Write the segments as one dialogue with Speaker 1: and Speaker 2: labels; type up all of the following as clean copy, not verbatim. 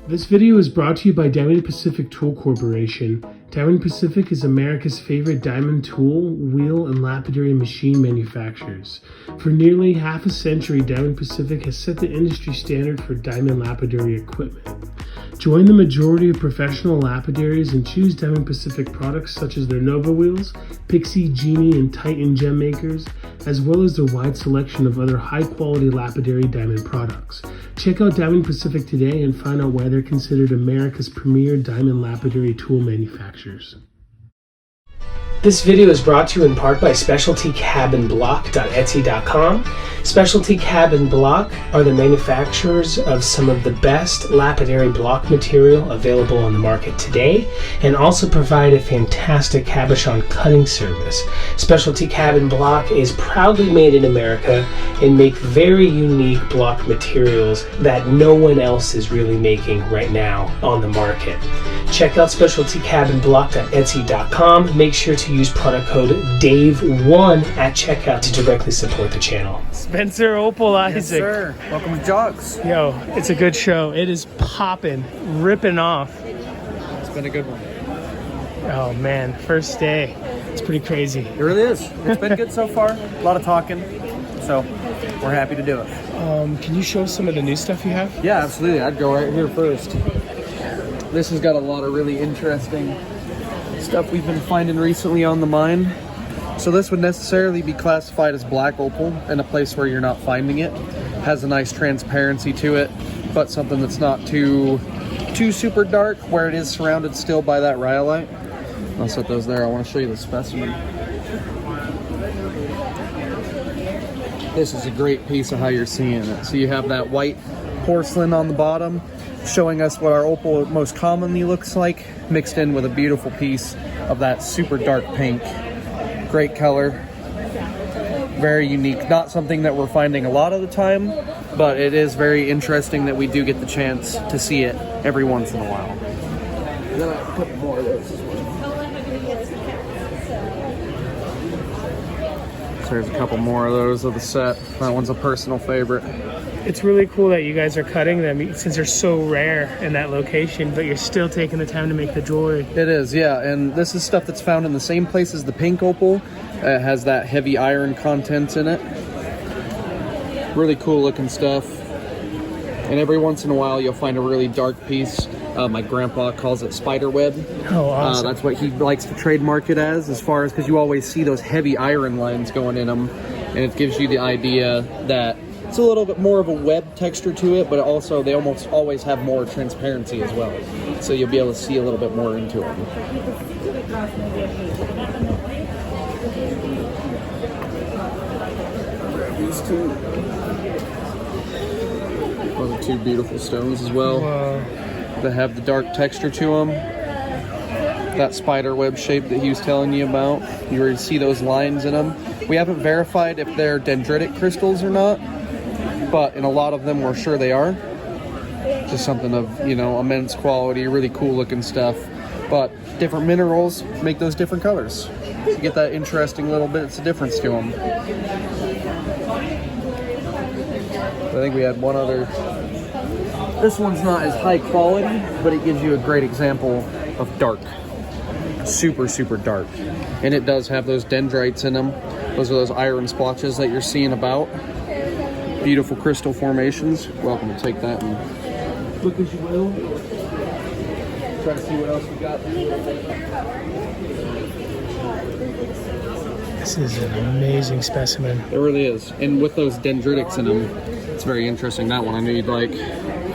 Speaker 1: This video is brought to you by Diamond Pacific Tool Corporation. Diamond Pacific is America's favorite diamond tool, wheel, and lapidary machine manufacturers. For nearly half a century, Diamond Pacific has set the industry standard for diamond lapidary equipment. Join the majority of professional lapidaries and choose Diamond Pacific products such as their Nova wheels, Pixie, Genie, and Titan gem makers, as well as their wide selection of other high-quality lapidary diamond products. Check out Diamond Pacific today and find out why they're considered America's premier diamond lapidary tool manufacturers. This video is brought to you in part by SpecialtyCabinBlock.etsy.com. Specialty Cabin Block are the manufacturers of some of the best lapidary block material available on the market today, and also provide a fantastic cabochon cutting service. Specialty Cabin Block is proudly made in America and make very unique block materials that no one else is really making right now on the market. Check out SpecialtyCabinBlock.etsy.com. Make sure to use product code DAVE1 at checkout to directly support the channel. Spencer, Opal, Isaac.
Speaker 2: Yes, sir. Welcome to Jogs.
Speaker 1: Yo, it's a good show. It is popping, ripping off.
Speaker 2: It's been a good one.
Speaker 1: Oh man, first day. It's pretty crazy.
Speaker 2: It really is. It's been good so far. A lot of talking. So we're happy to do it.
Speaker 1: Can you show some of the new stuff you have?
Speaker 2: Yeah, absolutely. I'd go right here first. This has got a lot of really interesting stuff we've been finding recently on the mine. So this would necessarily be classified as black opal in a place where you're not finding it. Has a nice transparency to it, but something that's not too super dark, where it is surrounded still by that rhyolite. I'll set those there. I want to show you the specimen. This is a great piece of how you're seeing it. So you have that white porcelain on the bottom, showing us what our opal most commonly looks like, mixed in with a beautiful piece of that super dark pink. Great color, very unique. Not something that we're finding a lot of the time, but it is very interesting that we do get the chance to see it every once in a while. And then I have a couple more of those as well. So there's a couple more of those of the set. That one's a personal favorite.
Speaker 1: It's really cool that you guys are cutting them since they're so rare in that location, but you're still taking the time to make the jewelry.
Speaker 2: It is, yeah, and this is stuff that's found in the same place as the pink opal. It has that heavy iron content in it. Really cool looking stuff. And every once in a while you'll find a really dark piece. My grandpa calls it spider web.
Speaker 1: Oh, awesome.
Speaker 2: That's what he likes to trademark it as far as, because you always see those heavy iron lines going in them, and it gives you the idea that it's a little bit more of a web texture to it, but also they almost always have more transparency as well. So you'll be able to see a little bit more into it. These two. Those are two beautiful stones as well.
Speaker 1: Wow.
Speaker 2: They have the dark texture to them. That spider web shape that he was telling you about. You already see those lines in them. We haven't verified if they're dendritic crystals or not, but in a lot of them we're sure they are. Just something of, you know, immense quality, really cool looking stuff. But different minerals make those different colors. So you get that interesting little bits of difference to them. I think we had one other. This one's not as high quality, but it gives you a great example of dark. Super, super dark. And it does have those dendrites in them. Those are those iron splotches that you're seeing about. Beautiful crystal formations. Welcome to take that and look as you will. Try to see what else we got.
Speaker 1: This is an amazing specimen.
Speaker 2: It really is. And with those dendritics in them, it's very interesting. That one I knew you'd like.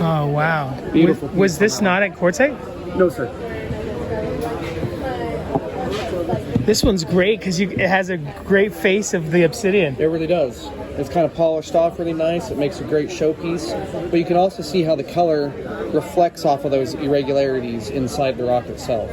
Speaker 1: Oh, wow.
Speaker 2: Beautiful.
Speaker 1: Was this not at quartzite?
Speaker 2: No, sir.
Speaker 1: This one's great because it has a great face of the obsidian.
Speaker 2: It really does. It's kind of polished off really nice. It makes a great showpiece. But you can also see how the color reflects off of those irregularities inside the rock itself.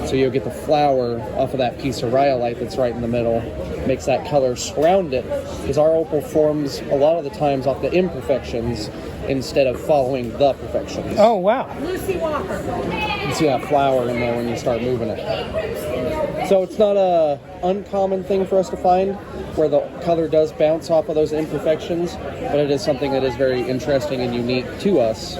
Speaker 2: So you'll get the flower off of that piece of rhyolite that's right in the middle. Makes that color surround it. Because our opal forms a lot of the times off the imperfections instead of following the perfections.
Speaker 1: Oh, wow.
Speaker 3: Lucy Walker.
Speaker 2: You can see that flower in there when you start moving it. So it's not a uncommon thing for us to find where the color does bounce off of those imperfections, but it is something that is very interesting and unique to us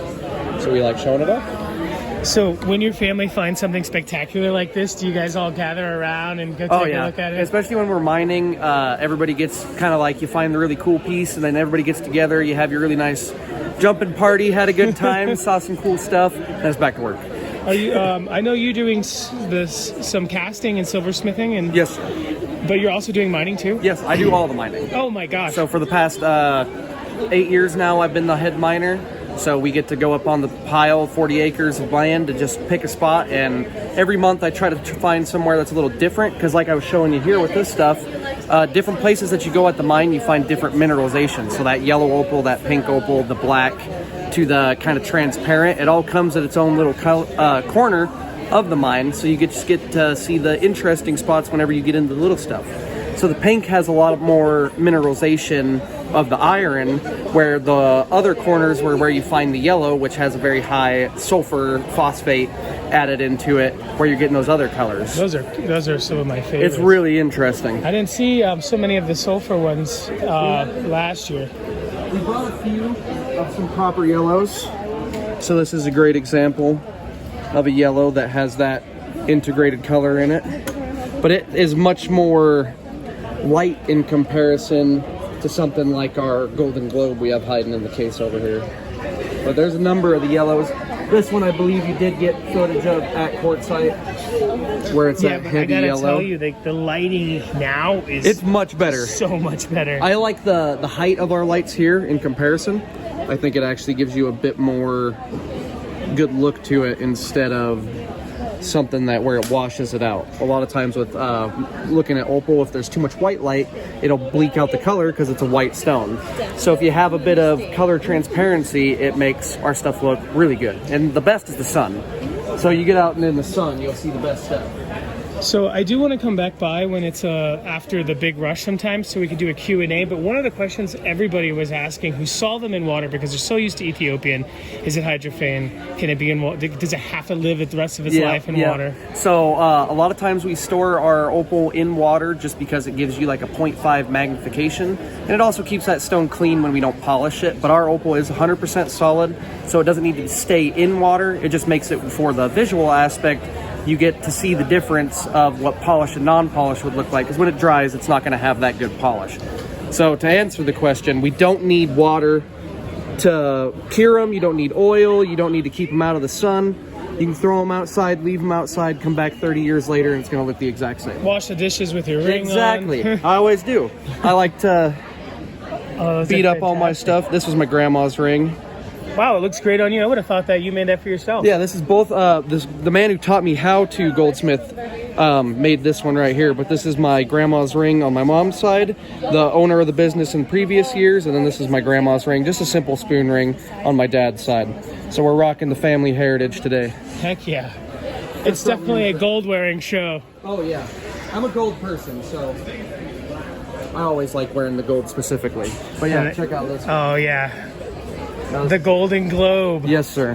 Speaker 2: So we like showing it off.
Speaker 1: So when your family finds something spectacular like this, do you guys all gather around and go take a look at it?
Speaker 2: Especially when we're mining, everybody gets kind of like, you find the really cool piece and then everybody gets together, you have your really nice jumping party, had a good time, saw some cool stuff, and it's back to work.
Speaker 1: Are you? I know you're doing some casting and silversmithing, and
Speaker 2: yes, sir.
Speaker 1: But you're also doing mining too?
Speaker 2: Yes, I do all the mining.
Speaker 1: Oh my gosh.
Speaker 2: So for the past 8 years now, I've been the head miner. So we get to go up on the pile, 40 acres of land, to just pick a spot. And every month I try to find somewhere that's a little different, because like I was showing you here with this stuff, different places that you go at the mine, you find different mineralization. So that yellow opal, that pink opal, the black, to the kind of transparent, it all comes at its own little corner of the mine. So you just get to see the interesting spots whenever you get into the little stuff. So the pink has a lot more mineralization of the iron, where the other corners were where you find the yellow, which has a very high sulfur phosphate added into it, where you're getting those other colors.
Speaker 1: Those are some of my favorites.
Speaker 2: It's really interesting.
Speaker 1: I didn't see so many of the sulfur ones last year.
Speaker 2: We brought a few of some proper yellows. So this is a great example of a yellow that has that integrated color in it, but it is much more light in comparison to something like our Golden Globe we have hiding in the case over here. But there's a number of the yellows. This one I believe you did get footage of at Quartzsite, where it's that heavy yellow.
Speaker 1: I gotta tell you, the lighting now is...
Speaker 2: It's much better.
Speaker 1: So much better.
Speaker 2: I like the height of our lights here in comparison. I think it actually gives you a bit more good look to it instead of something that where it washes it out. A lot of times with looking at opal, if there's too much white light, it'll bleak out the color because it's a white stone. So if you have a bit of color transparency, it makes our stuff look really good. And the best is the sun. So you get out and in the sun, you'll see the best stuff.
Speaker 1: So I do want to come back by when it's after the big rush sometimes, so we could do a Q&A. But one of the questions everybody was asking who saw them in water, because they're so used to Ethiopian, is it hydrophane? Can it be in water? Does it have to live the rest of its life in water?
Speaker 2: So a lot of times we store our opal in water just because it gives you like a 0.5 magnification. And it also keeps that stone clean when we don't polish it. But our opal is 100% solid, so it doesn't need to stay in water. It just makes it, for the visual aspect, you get to see the difference of what polished and non-polished would look like, because when it dries, it's not going to have that good polish. So to answer the question, we don't need water to cure them. You don't need oil. You don't need to keep them out of the sun. You can throw them outside, leave them outside, come back 30 years later, and it's going to look the exact same.
Speaker 1: Wash the dishes with your ring
Speaker 2: Exactly.
Speaker 1: on.
Speaker 2: I always do. I like to beat up all my stuff. This was my grandma's ring.
Speaker 1: Wow, it looks great on you. I would have thought that you made that for yourself.
Speaker 2: Yeah, this is both, the man who taught me how to goldsmith made this one right here, but this is my grandma's ring on my mom's side, the owner of the business in previous years, and then this is my grandma's ring, just a simple spoon ring on my dad's side. So we're rocking the family heritage today.
Speaker 1: Heck yeah. It's definitely a gold wearing show.
Speaker 2: Oh yeah. I'm a gold person, so I always like wearing the gold specifically. But yeah, check out this one.
Speaker 1: Oh yeah. The Golden Globe.
Speaker 2: Yes, sir.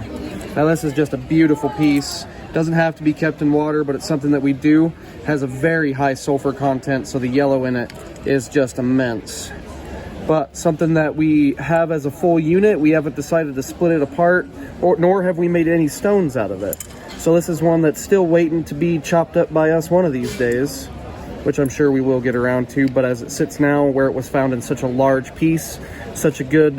Speaker 2: Now this is just a beautiful piece. Doesn't have to be kept in water, but it's something that we do. Has a very high sulfur content, so the yellow in it is just immense. But something that we have as a full unit, we haven't decided to split it apart, nor have we made any stones out of it. So this is one that's still waiting to be chopped up by us one of these days, which I'm sure we will get around to. But as it sits now, where it was found in such a large piece, such a good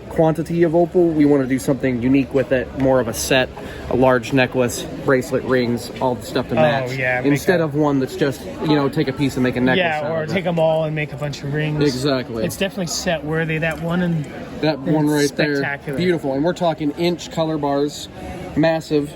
Speaker 2: quantity of opal, we want to do something unique with it, more of a set, a large necklace, bracelet, rings, all the stuff to match.
Speaker 1: Oh, yeah,
Speaker 2: instead of one that's just, you know, take a piece and make a necklace out
Speaker 1: or
Speaker 2: of it.
Speaker 1: take them all and make a bunch of rings.
Speaker 2: Exactly.
Speaker 1: It's definitely set worthy. That one
Speaker 2: right
Speaker 1: spectacular.
Speaker 2: there, beautiful. And we're talking inch color bars, massive.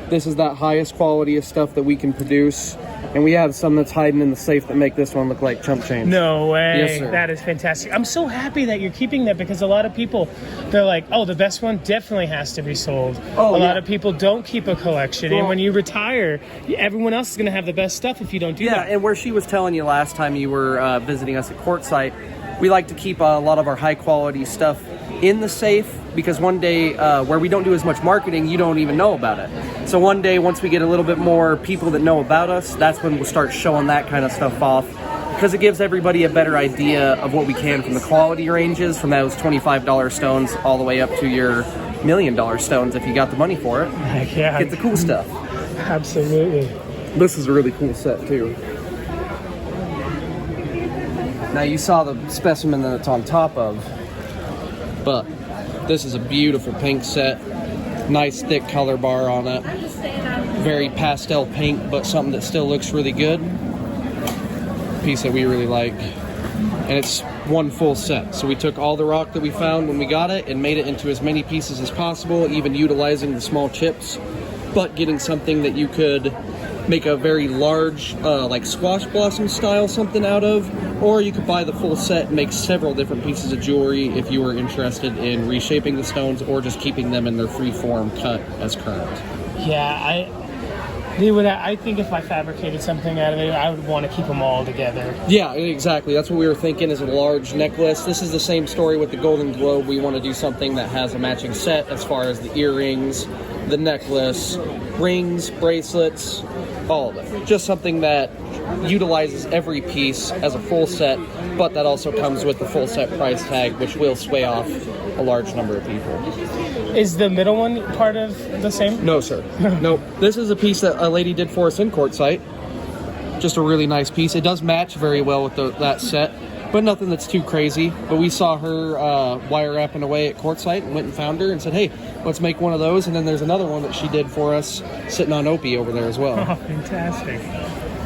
Speaker 2: This is that highest quality of stuff that we can produce. And we have some that's hiding in the safe that make this one look like chump change.
Speaker 1: No way.
Speaker 2: Yes, sir.
Speaker 1: That is fantastic. I'm so happy that you're keeping that, because a lot of people, they're like, oh, the best one definitely has to be sold. A lot of people don't keep a collection. And when you retire, everyone else is going to have the best stuff if you don't do that.
Speaker 2: Yeah, and where she was telling you last time you were visiting us at Quartzsite, we like to keep a lot of our high quality stuff in the safe, because one day where we don't do as much marketing, you don't even know about it. So one day, once we get a little bit more people that know about us, that's when we'll start showing that kind of stuff off, because it gives everybody a better idea of what we can from the quality ranges, from those $25 stones all the way up to your million-dollar stones if you got the money for it.
Speaker 1: Heck yeah.
Speaker 2: Get the cool stuff.
Speaker 1: Absolutely.
Speaker 2: This is a really cool set too. Now you saw the specimen that it's on top of, but this is a beautiful pink set. Nice thick color bar on it. Very pastel pink, but something that still looks really good. Piece that we really like. And it's one full set. So we took all the rock that we found when we got it and made it into as many pieces as possible, even utilizing the small chips, but getting something that you could make a very large, like squash blossom style something out of, or you could buy the full set and make several different pieces of jewelry if you were interested in reshaping the stones or just keeping them in their free form cut as current.
Speaker 1: Yeah, I think if I fabricated something out of it, I would want to keep them all together.
Speaker 2: Yeah, exactly. That's what we were thinking, is a large necklace. This is the same story with the Golden Globe. We want to do something that has a matching set as far as the earrings, the necklace, rings, bracelets, all of it. Just something that utilizes every piece as a full set, but that also comes with the full set price tag, which will sway off a large number of people.
Speaker 1: Is the middle one part of the same?
Speaker 2: No, sir. Nope. This is a piece that a lady did for us in Quartzsite. Just a really nice piece. It does match very well with that set, but nothing that's too crazy. But we saw her wire wrapping away at Quartzsite and went and found her and said, hey, let's make one of those. And then there's another one that she did for us sitting on Opie over there as well.
Speaker 1: Oh, fantastic.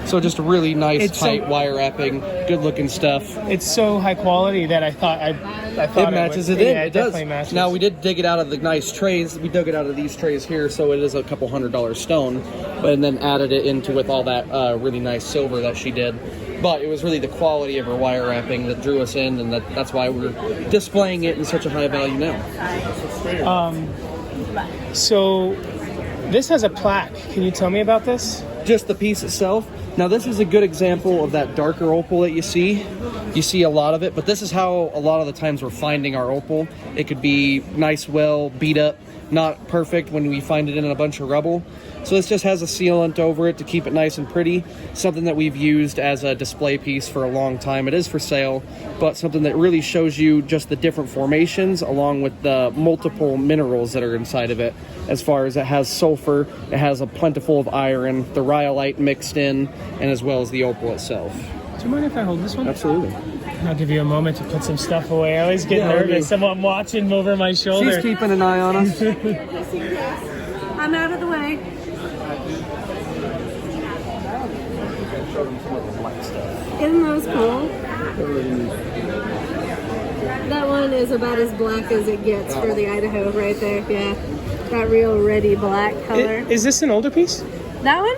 Speaker 2: So just a really nice, tight wire wrapping, good looking stuff.
Speaker 1: It's so high quality that I thought
Speaker 2: it matches it in.
Speaker 1: Yeah,
Speaker 2: it does.
Speaker 1: Definitely matches.
Speaker 2: Now we did dig it out of the nice trays. We dug it out of these trays here, so it is a couple $100 stone, and then added it into with all that really nice silver that she did. But it was really the quality of her wire wrapping that drew us in, and that's why we're displaying it in such a high value now.
Speaker 1: So this has a plaque. Can you tell me about this?
Speaker 2: Just the piece itself. Now this is a good example of that darker opal that you see. You see a lot of it, but this is how a lot of the times we're finding our opal. It could be nice, well, beat up, not perfect when we find it in a bunch of rubble. So this just has a sealant over it to keep it nice and pretty. Something that we've used as a display piece for a long time. It is for sale, but something that really shows you just the different formations along with the multiple minerals that are inside of it. As far as it has sulfur, it has a plentiful of iron, the rhyolite mixed in, and as well as the opal itself.
Speaker 1: Do you mind if I hold this one?
Speaker 2: Absolutely.
Speaker 1: I'll give you a moment to put some stuff away. I always get nervous. Someone watching over my shoulder.
Speaker 2: She's keeping an eye on us.
Speaker 3: I'm out of the way. Isn't those cool? That one is about as black as it gets for the Idaho right there. Yeah, that real reddy black color.
Speaker 1: Is this an older piece?
Speaker 3: That one?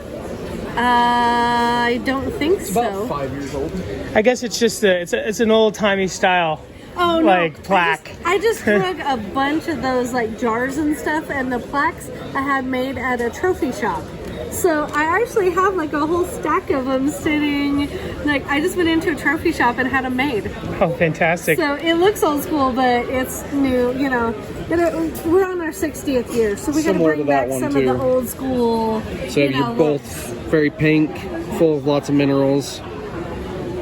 Speaker 3: I don't think
Speaker 2: It's
Speaker 3: so.
Speaker 2: about 5 years old.
Speaker 1: I guess it's just it's an old timey style.
Speaker 3: Oh no!
Speaker 1: Like plaque.
Speaker 3: I just drug a bunch of those like jars and stuff, and the plaques I had made at a trophy shop. So I actually have like a whole stack of them sitting. Like I just went into a trophy shop and had them made.
Speaker 1: Oh, fantastic!
Speaker 3: So it looks old school, but it's new. You know, we're on our 60th year, so we got to
Speaker 2: Similar to
Speaker 3: bring
Speaker 2: that
Speaker 3: back
Speaker 2: one,
Speaker 3: some
Speaker 2: too.
Speaker 3: of the old school.
Speaker 2: So you're both very pink, full of lots of minerals,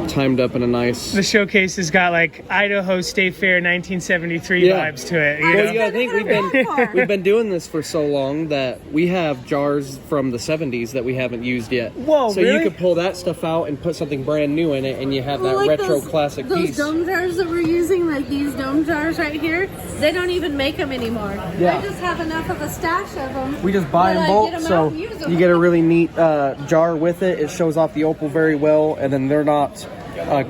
Speaker 2: timed up in a nice...
Speaker 1: The showcase has got like Idaho State Fair 1973 vibes to it. You know?
Speaker 2: Well, yeah, I think we've been doing this for so long that we have jars from the 70s that we haven't used yet.
Speaker 1: Whoa,
Speaker 2: so
Speaker 1: really?
Speaker 2: you could pull that stuff out and put something brand new in it, and you have that
Speaker 3: Like
Speaker 2: retro
Speaker 3: those,
Speaker 2: classic
Speaker 3: those
Speaker 2: piece.
Speaker 3: dome jars that we're using, like these dome jars right here, they don't even make them anymore.
Speaker 2: Yeah.
Speaker 3: I just have enough of a stash of them.
Speaker 2: We just buy
Speaker 3: that
Speaker 2: in
Speaker 3: I
Speaker 2: bulk,
Speaker 3: get 'em
Speaker 2: so
Speaker 3: out and use 'em.
Speaker 2: you get a really neat jar with it. It shows off the opal very well, and then they're not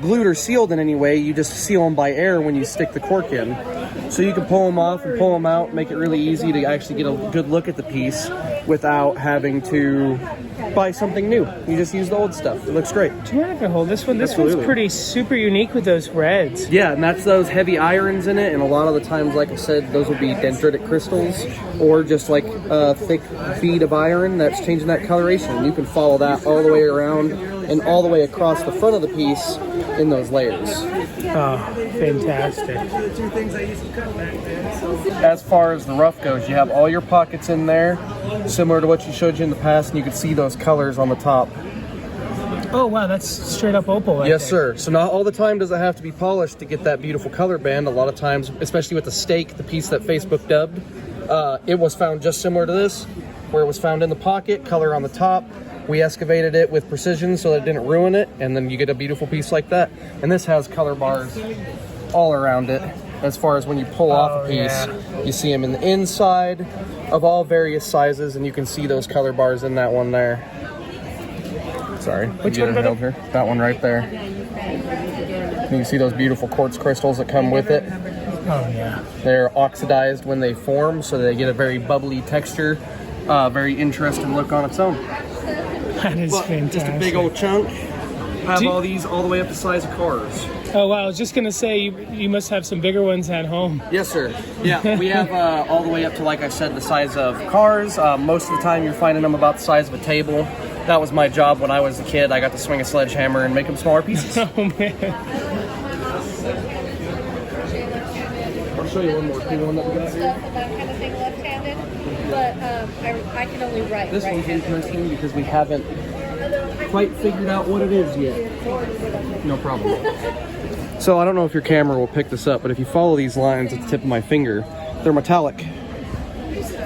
Speaker 2: glued or sealed in any way. You just seal them by air when you stick the cork in. So you can pull them off and pull them out, make it really easy to actually get a good look at the piece without having to buy something new. You just use the old stuff. It looks great.
Speaker 1: Do you mind if I hold this one? This
Speaker 2: Absolutely.
Speaker 1: one's pretty super unique with those reds.
Speaker 2: Yeah, and that's those heavy irons in it, and a lot of the times, like I said, those will be dendritic crystals or just like a thick bead of iron that's changing that coloration. And you can follow that all the way around and all the way across the front of the piece in those layers.
Speaker 1: Oh, fantastic.
Speaker 2: As far as the rough goes, you have all your pockets in there, similar to what she showed you in the past, and you can see those colors on the top.
Speaker 1: Oh, wow, that's straight up opal. I
Speaker 2: Yes,
Speaker 1: think.
Speaker 2: sir. So not all the time does it have to be polished to get that beautiful color band. A lot of times, especially with the stake, the piece that Facebook dubbed, It was found just similar to this, where it was found in the pocket, color on the top. We excavated it with precision so that it didn't ruin it, and then you get a beautiful piece like that. And this has color bars all around it. As far as when you pull off a piece, you see them in the inside of all various sizes, and you can see those color bars in that one there. Sorry,
Speaker 1: which one?
Speaker 2: That one right there. You can see those beautiful quartz crystals that come with it.
Speaker 1: Oh yeah.
Speaker 2: They're oxidized when they form, so they get a very bubbly texture, very interesting look on its own.
Speaker 1: That is fantastic.
Speaker 2: Just a big old chunk. Have all these all the way up the size of cars.
Speaker 1: Oh wow, I was just gonna say you must have some bigger ones at home.
Speaker 2: Yes, sir. Yeah, we have all the way up to, like I said, the size of cars. Most of the time you're finding them about the size of a table. That was my job when I was a kid. I got to swing a sledgehammer and make them smaller pieces.
Speaker 1: Oh man.
Speaker 2: I'll show you one more cool one that we got here.
Speaker 3: That kind of thing left-handed, but I can only write
Speaker 2: This one's
Speaker 3: right-handed.
Speaker 2: interesting because we haven't quite figured out what it is yet. No problem. So I don't know if your camera will pick this up, but if you follow these lines at the tip of my finger, they're metallic.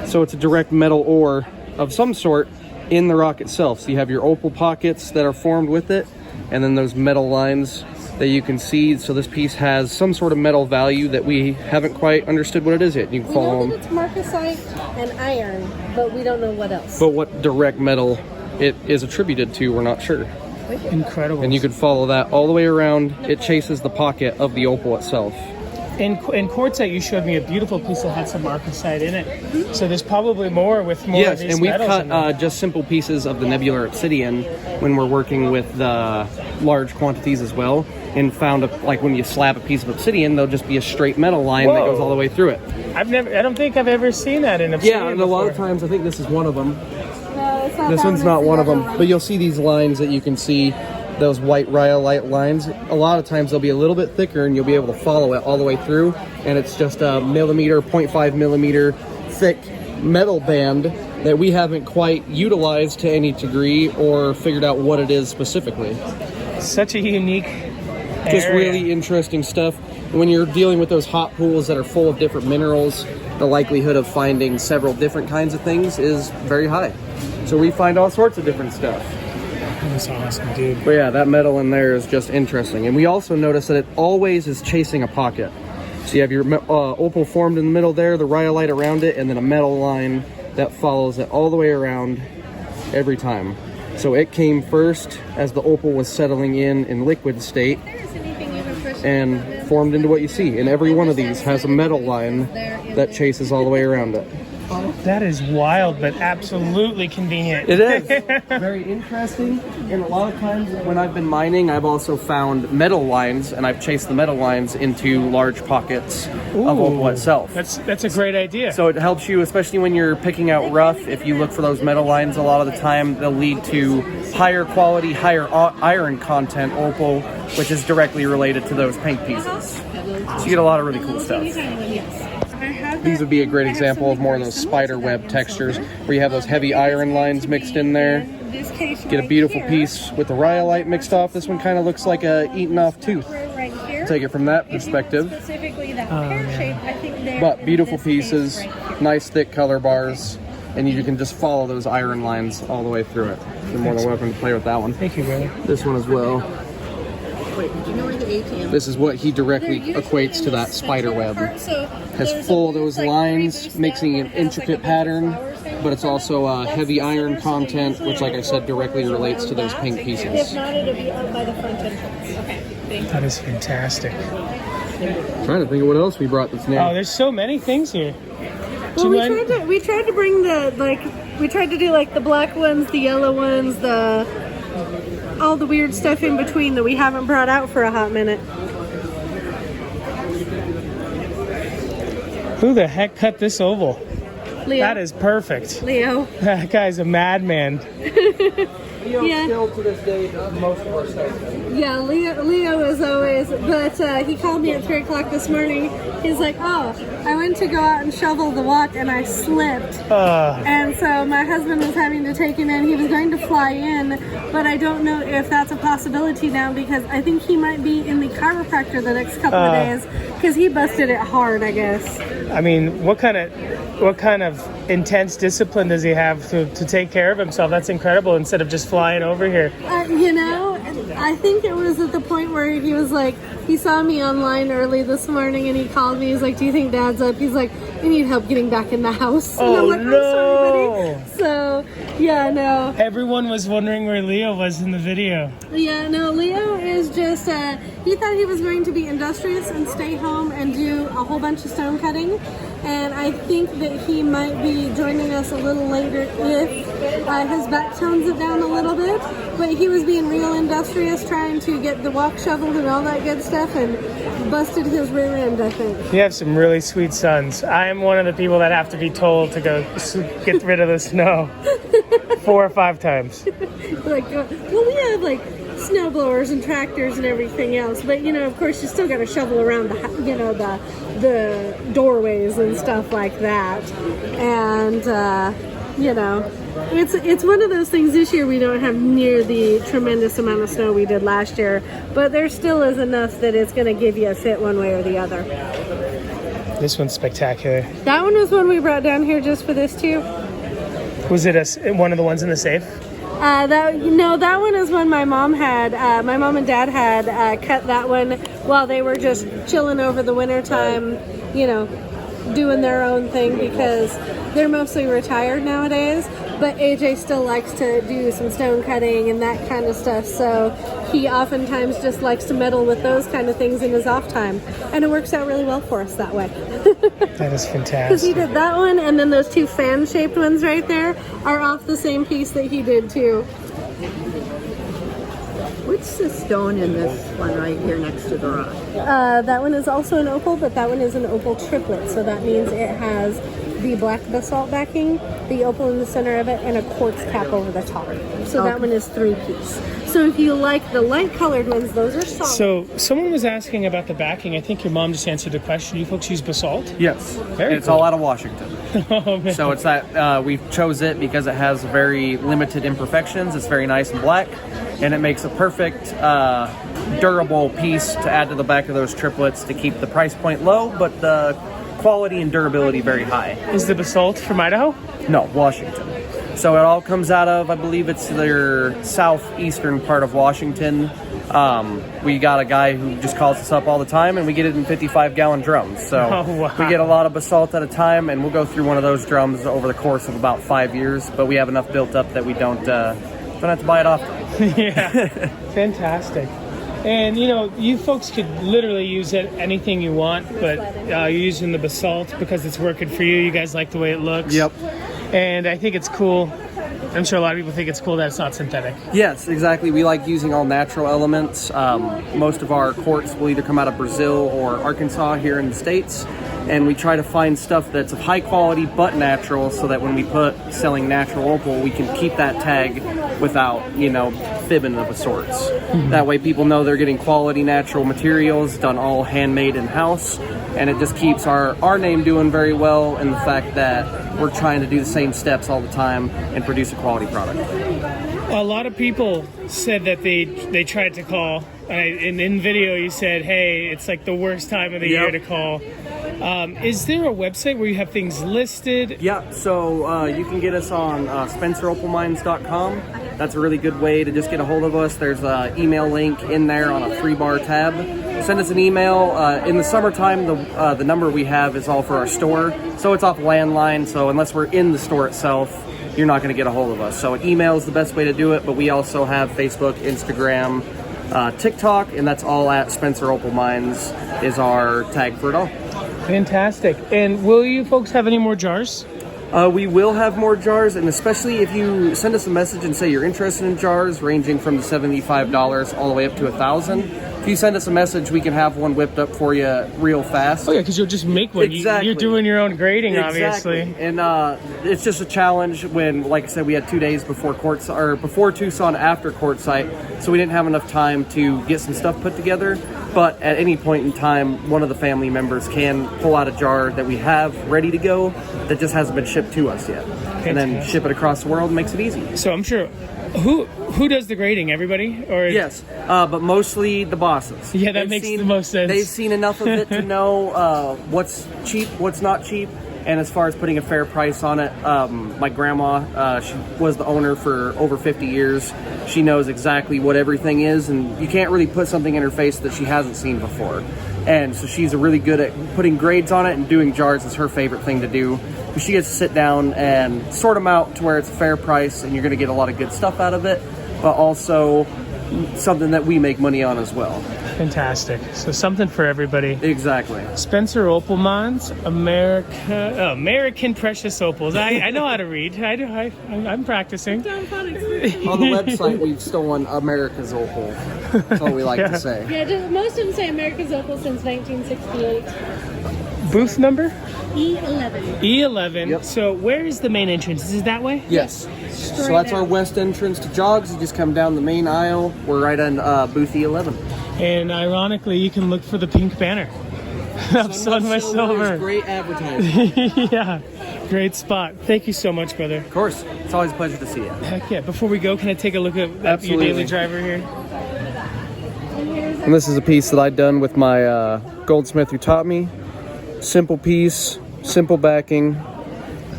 Speaker 2: So it's a direct metal ore of some sort in the rock itself. So you have your opal pockets that are formed with it, and then those metal lines that you can see. So this piece has some sort of metal value that we haven't quite understood what it is yet. You can follow them.
Speaker 3: We know that it's marcasite and iron, but we don't know what else.
Speaker 2: But what direct metal it is attributed to, we're not sure.
Speaker 1: Incredible.
Speaker 2: And you could follow that all the way around. It chases the pocket of the opal itself.
Speaker 1: In quartzite, you showed me a beautiful piece that had some marcasite in it. So there's probably more with more of
Speaker 2: Yes,
Speaker 1: these
Speaker 2: and we've
Speaker 1: metals in there.
Speaker 2: cut just simple pieces of the nebular obsidian when we're working with large quantities as well, and found like when you slab a piece of obsidian, there'll just be a straight metal line that goes all the way through it.
Speaker 1: I don't think I've ever seen that in obsidian.
Speaker 2: Yeah, and a lot of times I think this is one of them.
Speaker 3: No, it's not
Speaker 2: This
Speaker 3: that
Speaker 2: one's
Speaker 3: one,
Speaker 2: not
Speaker 3: it's
Speaker 2: one of
Speaker 3: the
Speaker 2: them,
Speaker 3: other
Speaker 2: but you'll see these lines that you can see, those white rhyolite lines. A lot of times they'll be a little bit thicker, and you'll be able to follow it all the way through, and it's just a millimeter, 0.5 millimeter thick metal band that we haven't quite utilized to any degree or figured out what it is specifically.
Speaker 1: Such a unique
Speaker 2: Just
Speaker 1: area.
Speaker 2: really interesting stuff. When you're dealing with those hot pools that are full of different minerals, the likelihood of finding several different kinds of things is very high. So we find all sorts of different stuff.
Speaker 1: That's awesome, dude.
Speaker 2: But yeah, that metal in there is just interesting. And we also notice that it always is chasing a pocket. So you have your opal formed in the middle there, the rhyolite around it, and then a metal line that follows it all the way around every time. So it came first as the opal was settling in liquid state and formed into what you see. And every one of these has a metal line that chases all the way around it.
Speaker 1: That is wild, but absolutely convenient.
Speaker 2: It is. Very interesting. And a lot of times when I've been mining, I've also found metal lines, and I've chased the metal lines into large pockets of opal itself.
Speaker 1: That's a great idea.
Speaker 2: So it helps you, especially when you're picking out rough. If you look for those metal lines, a lot of the time they'll lead to higher quality, higher iron content opal, which is directly related to those pink pieces. So you get a lot of really cool stuff. These would be a great example of more of those spider web textures where you have those heavy iron lines mixed in there. Get a beautiful piece with the rhyolite mixed off. This one kind of looks like a eaten off tooth. Take it from that perspective. But beautiful pieces, nice thick color bars, and you can just follow those iron lines all the way through it. You're more than welcome to play with that one.
Speaker 1: Thank you, brother.
Speaker 2: This one as well. This is what he directly equates to that spider web. Has full of those lines, mixing an intricate pattern, but it's also heavy iron content, which, like I said, directly relates to those pink pieces.
Speaker 1: That is fantastic.
Speaker 2: I'm trying to think of what else we brought that's new.
Speaker 1: Oh, there's so many things here.
Speaker 3: Well, we tried to bring we tried to do like the black ones, the yellow ones, all the weird stuff in between that we haven't brought out for a hot minute.
Speaker 1: Who the heck cut this oval?
Speaker 3: Leo.
Speaker 1: That is perfect.
Speaker 3: Leo.
Speaker 1: That guy's a madman.
Speaker 2: Leo still to this day does most of our stuff.
Speaker 3: Yeah, Leo is always, but he called me at 3 o'clock this morning. He's like, oh, I went to go out and shovel the walk and I slipped. And so my my husband was having to take him in. He was going to fly in, but I don't know if that's a possibility now because I think he might be in the chiropractor the next couple of days because he busted it hard, I guess.
Speaker 1: I mean, what kind of intense discipline does he have to take care of himself? That's incredible. Instead of just flying over here.
Speaker 3: You know, I think it was at the point where he was like, he saw me online early this morning and he called me. He's like, "Do you think Dad's up?" He's like, "I need help getting back in the house." And I'm like, "I'm sorry, buddy." So, yeah, no.
Speaker 1: Everyone was wondering where Leo was in the video.
Speaker 3: Yeah, no, Leo is just, he thought he was going to be industrious and stay home and do a whole bunch of stone cutting. And I think that he might be joining us a little later if his back tones it down a little bit. But he was being real industrious, trying to get the walk shoveled and all that good stuff, and busted his rear end, I think.
Speaker 1: You have some really sweet sons. I am one of the people that have to be told to go get rid of the snow 4 or 5 times.
Speaker 3: Like, well, we have like snow blowers and tractors and everything else, but you know, of course, you still got to shovel around the, you know, the doorways and stuff like that. And you know, it's one of those things. This year we don't have near the tremendous amount of snow we did last year, but there still is enough that it's going to give you a fit one way or the other.
Speaker 1: This one's spectacular.
Speaker 3: That one was one we brought down here just for this too.
Speaker 1: Was it one of the ones in the safe?
Speaker 3: That one is one my mom had. My mom and dad had cut that one while they were just chilling over the winter time, you know, doing their own thing because they're mostly retired nowadays. But AJ still likes to do some stone cutting and that kind of stuff. So he oftentimes just likes to meddle with those kind of things in his off time. And it works out really well for us that way.
Speaker 1: That is fantastic.
Speaker 3: Because he did that one, and then those 2 fan-shaped ones right there are off the same piece that he did too.
Speaker 4: What's the stone in this one right here next to the rock?
Speaker 3: That one is also an opal, but that one is an opal triplet. So that means it has the black basalt backing, the opal in the center of it, and a quartz cap over the top. So that one is 3-piece. So if you like the light colored ones, those are solid.
Speaker 1: So someone was asking about the backing. I think your mom just answered the question. You folks use basalt?
Speaker 2: Yes.
Speaker 1: Very
Speaker 2: It's
Speaker 1: cool.
Speaker 2: all out of Washington.
Speaker 1: Oh, man.
Speaker 2: So it's that we chose it because it has very limited imperfections. It's very nice and black, and it makes a perfect durable piece to add to the back of those triplets to keep the price point low, but the quality and durability very high.
Speaker 1: Is the basalt from Idaho?
Speaker 2: No, Washington. So it all comes out of, I believe it's their southeastern part of Washington. We got a guy who just calls us up all the time, and we get it in 55-gallon drums. So
Speaker 1: wow.
Speaker 2: We get a lot of basalt at a time, and we'll go through one of those drums over the course of about 5 years. But we have enough built up that we don't have to buy it often.
Speaker 1: Yeah, fantastic. And you know, you folks could literally use it anything you want, but you're using the basalt because it's working for you. You guys like the way it looks.
Speaker 2: Yep.
Speaker 1: And I think it's cool. I'm sure a lot of people think it's cool that it's not synthetic.
Speaker 2: Yes, exactly. We like using all natural elements. Most of our quartz will either come out of Brazil or Arkansas here in the States. And we try to find stuff that's of high quality but natural so that when we put selling natural opal, we can keep that tag without, you know, fibbing of a sorts. Mm-hmm. That way people know they're getting quality natural materials done all handmade in-house. And it just keeps our name doing very well, and the fact that we're trying to do the same steps all the time and produce a quality product.
Speaker 1: A lot of people said that they tried to call, and in video you said, hey, it's like the worst time of the year to call. Is there a website where you have things listed?
Speaker 2: Yeah, so you can get us on SpencerOpalMines.com. That's a really good way to just get a hold of us. There's an email link in there on a 3-bar tab. Send us an email. In the summertime, the number we have is all for our store, so it's off landline, so unless we're in the store itself, you're not going to get a hold of us. So an email is the best way to do it, but we also have Facebook, Instagram, TikTok, and that's all at Spencer Opal Mines is our tag for it all.
Speaker 1: Fantastic. And will you folks have any more jars?
Speaker 2: We will have more jars, and especially if you send us a message and say you're interested in jars ranging from the $75 all the way up to $1,000. If you send us a message, we can have one whipped up for you real fast.
Speaker 1: Oh yeah, because you'll just make one.
Speaker 2: Exactly.
Speaker 1: You're doing your own grading,
Speaker 2: exactly.
Speaker 1: Obviously.
Speaker 2: And it's just a challenge when, like I said, we had 2 days before before Tucson, after Quartzsite, so we didn't have enough time to get some stuff put together. But at any point in time, one of the family members can pull out a jar that we have ready to go that just hasn't been shipped to us yet. And then ship it across the world, makes it easy.
Speaker 1: So I'm sure, who does the grading? Everybody? Or
Speaker 2: yes, but mostly the bosses.
Speaker 1: Yeah, that makes the most sense.
Speaker 2: They've seen enough of it to know what's cheap, what's not cheap. And as far as putting a fair price on it, my grandma, she was the owner for over 50 years. She knows exactly what everything is, and you can't really put something in her face that she hasn't seen before. And so she's really good at putting grades on it, and doing jars is her favorite thing to do. She gets to sit down and sort them out to where it's a fair price, and you're going to get a lot of good stuff out of it, but also something that we make money on as well.
Speaker 1: Fantastic. So something for everybody.
Speaker 2: Exactly.
Speaker 1: Spencer Opalmans, American Precious Opals. I know how to read. I'm practicing.
Speaker 2: On the website, we've stolen America's Opal. That's what we like to say.
Speaker 3: Yeah, most of them say America's Opal since 1968.
Speaker 1: Booth number?
Speaker 3: E11.
Speaker 1: E11.
Speaker 2: Yep.
Speaker 1: So where is the main entrance? Is it that way?
Speaker 2: Yes. So that's our west entrance to Jogs. You just come down the main aisle. We're right on booth E11.
Speaker 1: And ironically, you can look for the pink banner of Sunwest Silver.
Speaker 2: Great advertising.
Speaker 1: Yeah, great spot. Thank you so much, brother.
Speaker 2: Of course. It's always a pleasure to see you.
Speaker 1: Heck yeah. Before we go, can I take a look at your
Speaker 2: Absolutely.
Speaker 1: daily driver here?
Speaker 2: And this is a piece that I've done with my goldsmith who taught me. Simple piece, simple backing,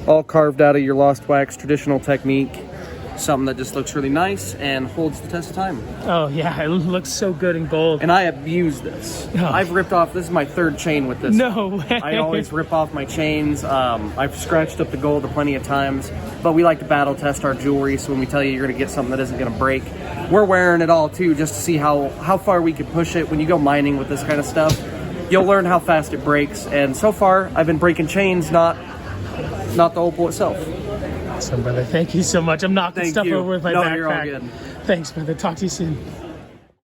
Speaker 2: all carved out of your lost wax traditional technique. Something that just looks really nice and holds the test of time.
Speaker 1: Oh yeah, it looks so good in gold.
Speaker 2: And I abuse this.
Speaker 1: Oh.
Speaker 2: I've ripped off, this is my third chain with this.
Speaker 1: No way.
Speaker 2: I always rip off my chains. I've scratched up the gold plenty of times, but we like to battle test our jewelry, so when we tell you you're gonna get something that isn't gonna break, we're wearing it all too, just to see how far we can push it. When you go mining with this kind of stuff, you'll learn how fast it breaks. And so far, I've been breaking chains, not the opal itself.
Speaker 1: Awesome, brother. Thank you so much. I'm knocking stuff over with my backpack.
Speaker 2: You're all good.
Speaker 1: Thanks, brother. Talk to you soon.